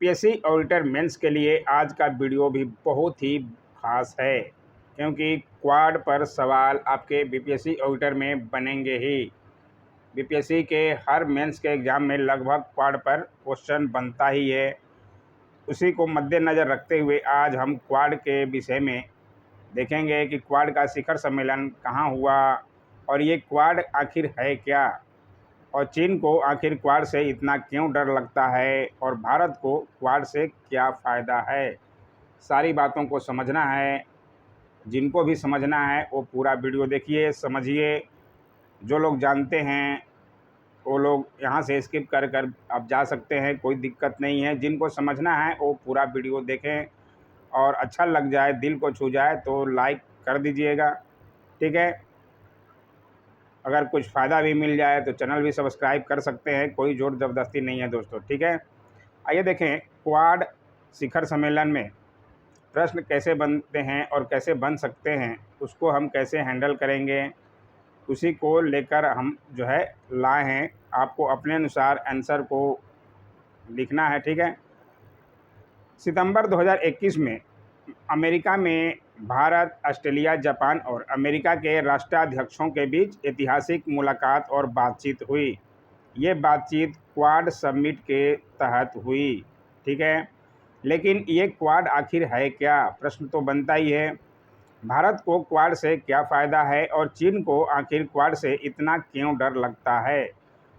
PSC auditor mains के लिए आज का वीडियो भी बहुत ही खास है, क्योंकि क्वाड पर सवाल आपके बीपीएससी ऑडिटर में बनेंगे ही। बीपीएससी के हर मेंस के एग्ज़ाम में लगभग क्वाड पर क्वेश्चन बनता ही है। उसी को मद्देनज़र रखते हुए आज हम क्वाड के विषय में देखेंगे कि क्वाड का शिखर सम्मेलन कहाँ हुआ और ये क्वाड आखिर है क्या, और चीन को आखिर क्वाड से इतना क्यों डर लगता है, और भारत को क्वाड से क्या फ़ायदा है। सारी बातों को समझना है। जिनको भी समझना है वो पूरा वीडियो देखिए, समझिए। जो लोग जानते हैं वो लोग यहाँ से स्किप कर कर आप जा सकते हैं, कोई दिक्कत नहीं है। जिनको समझना है वो पूरा वीडियो देखें और अच्छा लग जाए, दिल को छू जाए तो लाइक कर दीजिएगा, ठीक है। अगर कुछ फ़ायदा भी मिल जाए तो चैनल भी सब्सक्राइब कर सकते हैं, कोई ज़ोर ज़बरदस्ती नहीं है दोस्तों, ठीक है। आइए देखें क्वाड शिखर सम्मेलन में प्रश्न कैसे बनते हैं और कैसे बन सकते हैं, उसको हम कैसे हैंडल करेंगे, उसी को लेकर हम जो है लाए हैं। आपको अपने अनुसार आंसर को लिखना है, ठीक है। सितंबर 2021 में अमेरिका में भारत, ऑस्ट्रेलिया, जापान और अमेरिका के राष्ट्राध्यक्षों के बीच ऐतिहासिक मुलाकात और बातचीत हुई। ये बातचीत क्वाड समिट के तहत हुई, ठीक है। लेकिन ये क्वाड आखिर है क्या, प्रश्न तो बनता ही है। भारत को क्वाड से क्या फ़ायदा है और चीन को आखिर क्वाड से इतना क्यों डर लगता है,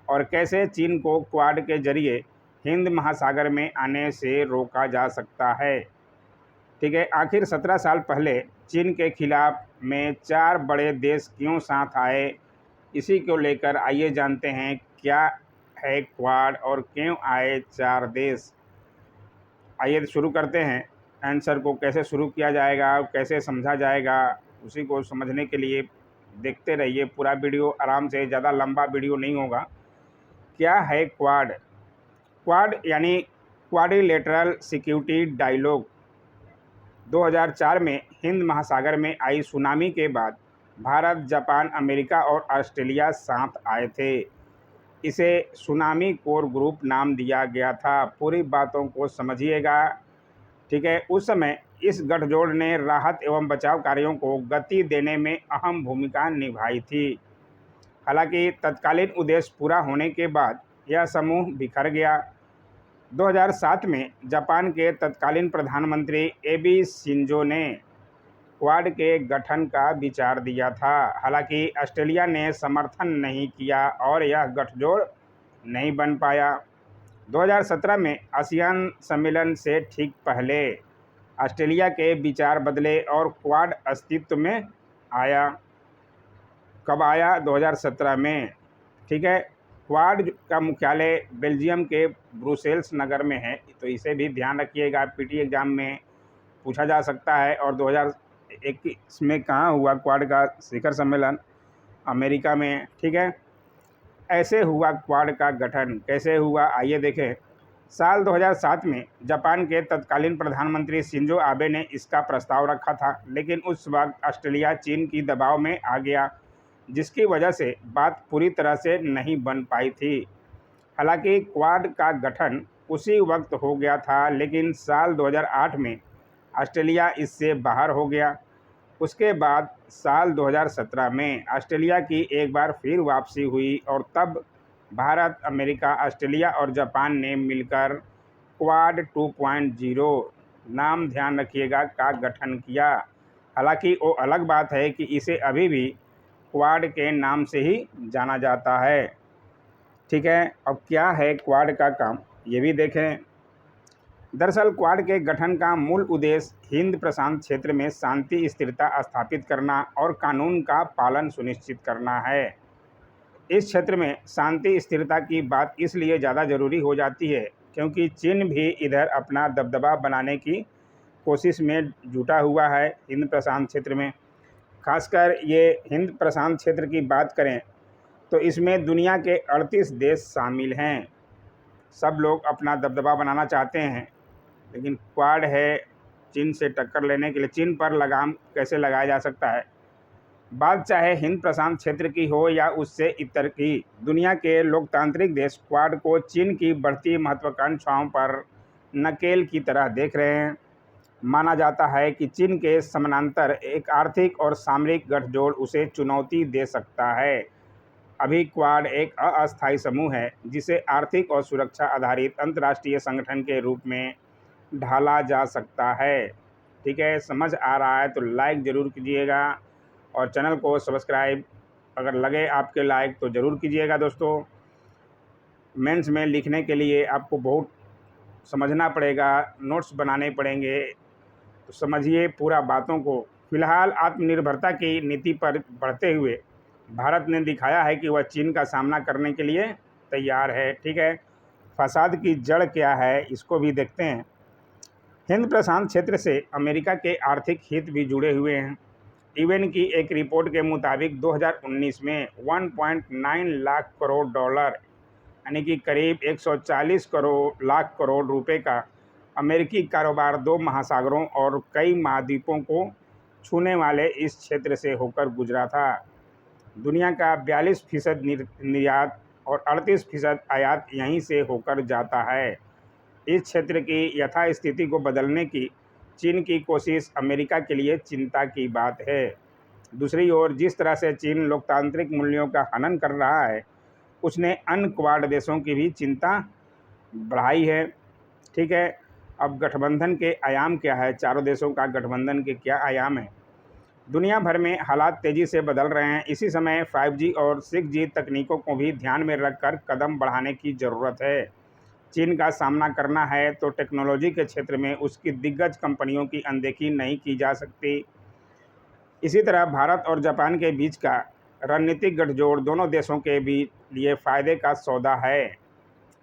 और कैसे चीन को क्वाड के जरिए हिंद महासागर में आने से रोका जा सकता है, ठीक है। आखिर 17 साल पहले चीन के खिलाफ में 4 बड़े देश क्यों साथ आए, इसी को लेकर आइए जानते हैं क्या है क्वाड और क्यों आए 4 देश। आइए शुरू करते हैं। आंसर को कैसे शुरू किया जाएगा, कैसे समझा जाएगा, उसी को समझने के लिए देखते रहिए पूरा वीडियो आराम से, ज़्यादा लंबा वीडियो नहीं होगा। क्या है क्वाड? क्वाड यानी क्वाड्रिलेटरल सिक्योरिटी डायलॉग। 2004 में हिंद महासागर में आई सुनामी के बाद भारत, जापान, अमेरिका और ऑस्ट्रेलिया साथ आए थे। इसे सुनामी कोर ग्रुप नाम दिया गया था। पूरी बातों को समझिएगा, ठीक है। उस समय इस गठजोड़ ने राहत एवं बचाव कार्यों को गति देने में अहम भूमिका निभाई थी। हालांकि तत्कालीन उद्देश्य पूरा होने के बाद यह समूह बिखर गया। 2007 में जापान के तत्कालीन प्रधानमंत्री एबी शिंजो ने क्वाड के गठन का विचार दिया था। हालांकि ऑस्ट्रेलिया ने समर्थन नहीं किया और यह गठजोड़ नहीं बन पाया। 2017 में आसियान सम्मेलन से ठीक पहले ऑस्ट्रेलिया के विचार बदले और क्वाड अस्तित्व में आया। कब आया? 2017 में, ठीक है। क्वाड का मुख्यालय बेल्जियम के ब्रुसेल्स नगर में है, तो इसे भी ध्यान रखिएगा, पीटी एग्ज़ाम में पूछा जा सकता है। और 2021 में कहाँ हुआ क्वाड का शिखर सम्मेलन? अमेरिका में, ठीक है। ऐसे हुआ क्वाड का गठन, कैसे हुआ आइए देखें। साल 2007 में जापान के तत्कालीन प्रधानमंत्री शिंजो आबे ने इसका प्रस्ताव रखा था, लेकिन उस वक्त ऑस्ट्रेलिया चीन की दबाव में आ गया, जिसकी वजह से बात पूरी तरह से नहीं बन पाई थी। हालांकि क्वाड का गठन उसी वक्त हो गया था, लेकिन साल 2008 में ऑस्ट्रेलिया इससे बाहर हो गया। उसके बाद साल 2017 में ऑस्ट्रेलिया की एक बार फिर वापसी हुई और तब भारत, अमेरिका, ऑस्ट्रेलिया और जापान ने मिलकर क्वाड 2.0 नाम, ध्यान रखिएगा, का गठन किया। हालांकि वो अलग बात है कि इसे अभी भी क्वाड के नाम से ही जाना जाता है, ठीक है। अब क्या है क्वाड का काम, ये भी देखें। दरअसल क्वाड के गठन का मूल उद्देश्य हिंद प्रशांत क्षेत्र में शांति स्थिरता स्थापित करना और कानून का पालन सुनिश्चित करना है। इस क्षेत्र में शांति स्थिरता की बात इसलिए ज़्यादा ज़रूरी हो जाती है क्योंकि चीन भी इधर अपना दबदबा बनाने की कोशिश में जुटा हुआ है हिंद प्रशांत क्षेत्र में। खासकर ये हिंद प्रशांत क्षेत्र की बात करें तो इसमें दुनिया के 38 देश शामिल हैं। सब लोग अपना दबदबा बनाना चाहते हैं, लेकिन क्वाड है चीन से टक्कर लेने के लिए। चीन पर लगाम कैसे लगाया जा सकता है? बात चाहे हिंद प्रशांत क्षेत्र की हो या उससे इतर की, दुनिया के लोकतांत्रिक देश क्वाड को चीन की बढ़ती महत्वाकांक्षाओं पर नकेल की तरह देख रहे हैं। माना जाता है कि चीन के समानांतर एक आर्थिक और सामरिक गठजोड़ उसे चुनौती दे सकता है। अभी क्वाड एक अस्थायी समूह है जिसे आर्थिक और सुरक्षा आधारित अंतर्राष्ट्रीय संगठन के रूप में ढाला जा सकता है। ठीक है, समझ आ रहा है तो लाइक ज़रूर कीजिएगा और चैनल को सब्सक्राइब अगर लगे आपके लाइक तो ज़रूर कीजिएगा। दोस्तों, मेंस में लिखने के लिए आपको बहुत समझना पड़ेगा, नोट्स बनाने पड़ेंगे, तो समझिए पूरा बातों को। फिलहाल आत्मनिर्भरता की नीति पर बढ़ते हुए भारत ने दिखाया है कि वह चीन का सामना करने के लिए तैयार है। ठीक है, फसाद की जड़ क्या है इसको भी देखते हैं। हिंद प्रशांत क्षेत्र से अमेरिका के आर्थिक हित भी जुड़े हुए हैं। यूएन की एक रिपोर्ट के मुताबिक 2019 में 1.9 लाख करोड़ डॉलर यानी कि करीब 140 लाख करोड़ रुपए का अमेरिकी कारोबार दो महासागरों और कई महाद्वीपों को छूने वाले इस क्षेत्र से होकर गुजरा था। दुनिया का 42% निर्यात और 38% आयात यहीं से होकर जाता है। इस क्षेत्र की यथास्थिति को बदलने की चीन की कोशिश अमेरिका के लिए चिंता की बात है। दूसरी ओर जिस तरह से चीन लोकतांत्रिक मूल्यों का हनन कर रहा है, उसने अन्य क्वाड देशों की भी चिंता बढ़ाई है। ठीक है, अब गठबंधन के आयाम क्या है, चारों देशों का गठबंधन के क्या आयाम है। दुनिया भर में हालात तेज़ी से बदल रहे हैं। इसी समय 5G और 6G तकनीकों को भी ध्यान में रखकर कदम बढ़ाने की ज़रूरत है। चीन का सामना करना है तो टेक्नोलॉजी के क्षेत्र में उसकी दिग्गज कंपनियों की अनदेखी नहीं की जा सकती। इसी तरह भारत और जापान के बीच का रणनीतिक गठजोड़ दोनों देशों के बीच लिए फ़ायदे का सौदा है।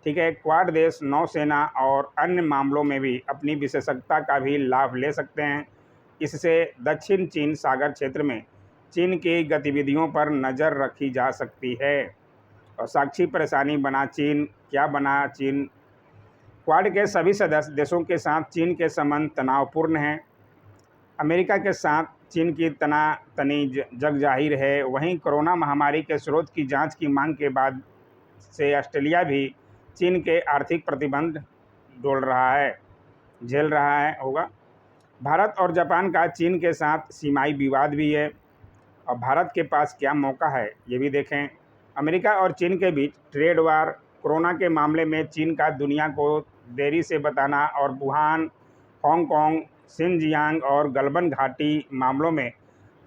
ठीक है, क्वाड देश नौसेना और अन्य मामलों में भी अपनी विशेषज्ञता का भी लाभ ले सकते हैं। इससे दक्षिण चीन सागर क्षेत्र में चीन की गतिविधियों पर नज़र रखी जा सकती है। और साक्षी परेशानी बना चीन, क्या बना चीन। क्वाड के सभी सदस्य देशों के साथ चीन के संबंध तनावपूर्ण हैं। अमेरिका के साथ चीन की तनातनी जग जाहिर है। वहीं कोरोना महामारी के स्रोत की जांच की मांग के बाद से ऑस्ट्रेलिया भी चीन के आर्थिक प्रतिबंध झेल रहा है होगा। भारत और जापान का चीन के साथ सीमाई विवाद भी है और भारत के पास क्या मौका है ये भी देखें। अमेरिका और चीन के बीच ट्रेड वार, कोरोना के मामले में चीन का दुनिया को देरी से बताना और वुहान, हांगकांग, शिनजियांग और गलवान घाटी मामलों में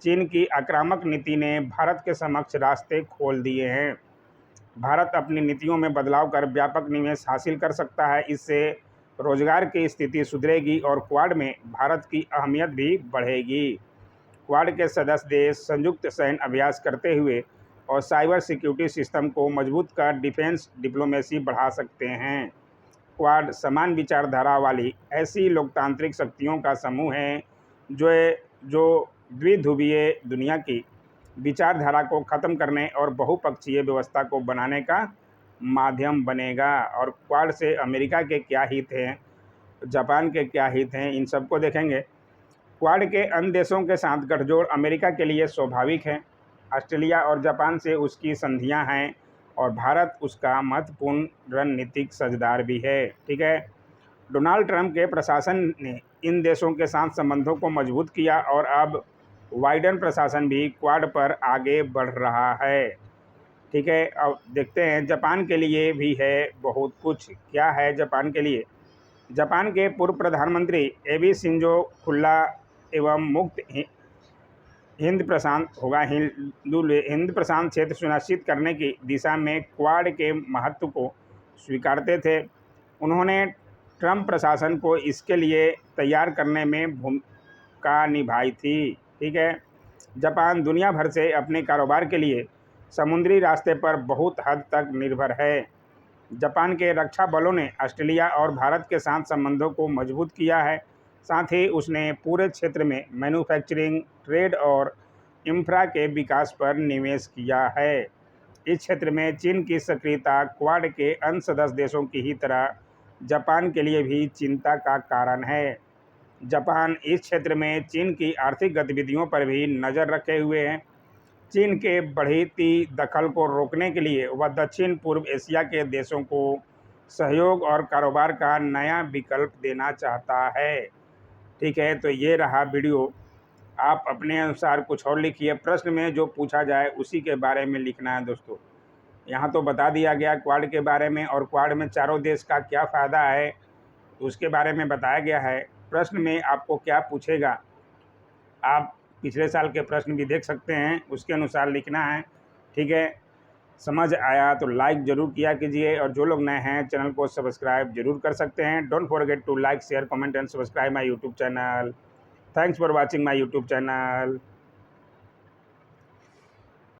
चीन की आक्रामक नीति ने भारत के समक्ष रास्ते खोल दिए हैं। भारत अपनी नीतियों में बदलाव कर व्यापक निवेश हासिल कर सकता है। इससे रोजगार की स्थिति सुधरेगी और क्वाड में भारत की अहमियत भी बढ़ेगी। क्वाड के सदस्य देश संयुक्त सैन्य अभ्यास करते हुए और साइबर सिक्योरिटी सिस्टम को मजबूत कर डिफेंस डिप्लोमेसी बढ़ा सकते हैं। क्वाड समान विचारधारा वाली ऐसी लोकतांत्रिक शक्तियों का समूह है जो द्विध्रुवीय दुनिया की विचारधारा को ख़त्म करने और बहुपक्षीय व्यवस्था को बनाने का माध्यम बनेगा। और क्वाड से अमेरिका के क्या हित हैं, जापान के क्या हित हैं, इन सबको देखेंगे। क्वाड के अन्य देशों के साथ गठजोड़ अमेरिका के लिए स्वाभाविक है। ऑस्ट्रेलिया और जापान से उसकी संधियां हैं और भारत उसका महत्वपूर्ण रणनीतिक साझेदार भी है। ठीक है, डोनाल्ड ट्रंप के प्रशासन ने इन देशों के साथ संबंधों को मजबूत किया और अब बाइडेन प्रशासन भी क्वाड पर आगे बढ़ रहा है। ठीक है, अब देखते हैं जापान के लिए भी है बहुत कुछ। क्या है जापान के लिए? जापान के पूर्व प्रधानमंत्री एबी शिंजो खुला एवं मुक्त हिंद प्रशांत क्षेत्र सुनिश्चित करने की दिशा में क्वाड के महत्व को स्वीकारते थे। उन्होंने ट्रंप प्रशासन को इसके लिए तैयार करने में भूमिका निभाई थी। ठीक है, जापान दुनिया भर से अपने कारोबार के लिए समुद्री रास्ते पर बहुत हद तक निर्भर है। जापान के रक्षा बलों ने ऑस्ट्रेलिया और भारत के साथ संबंधों को मजबूत किया है। साथ ही उसने पूरे क्षेत्र में मैन्युफैक्चरिंग, ट्रेड और इंफ्रा के विकास पर निवेश किया है। इस क्षेत्र में चीन की सक्रियता क्वाड के अन्य सदस्य देशों की ही तरह जापान के लिए भी चिंता का कारण है। जापान इस क्षेत्र में चीन की आर्थिक गतिविधियों पर भी नज़र रखे हुए हैं। चीन के बढ़ती दखल को रोकने के लिए वह दक्षिण पूर्व एशिया के देशों को सहयोग और कारोबार का नया विकल्प देना चाहता है। ठीक है, तो ये रहा वीडियो। आप अपने अनुसार कुछ और लिखिए, प्रश्न में जो पूछा जाए उसी के बारे में लिखना है दोस्तों। यहाँ तो बता दिया गया क्वाड के बारे में, और क्वाड में चारों देश का क्या फ़ायदा है उसके बारे में बताया गया है। प्रश्न में आपको क्या पूछेगा, आप पिछले साल के प्रश्न भी देख सकते हैं, उसके अनुसार लिखना है। ठीक है, समझ आया तो लाइक ज़रूर किया कीजिए, और जो लोग नए हैं चैनल को सब्सक्राइब जरूर कर सकते हैं। Don't forget to like, share, comment and subscribe my YouTube channel. Thanks for watching my YouTube channel.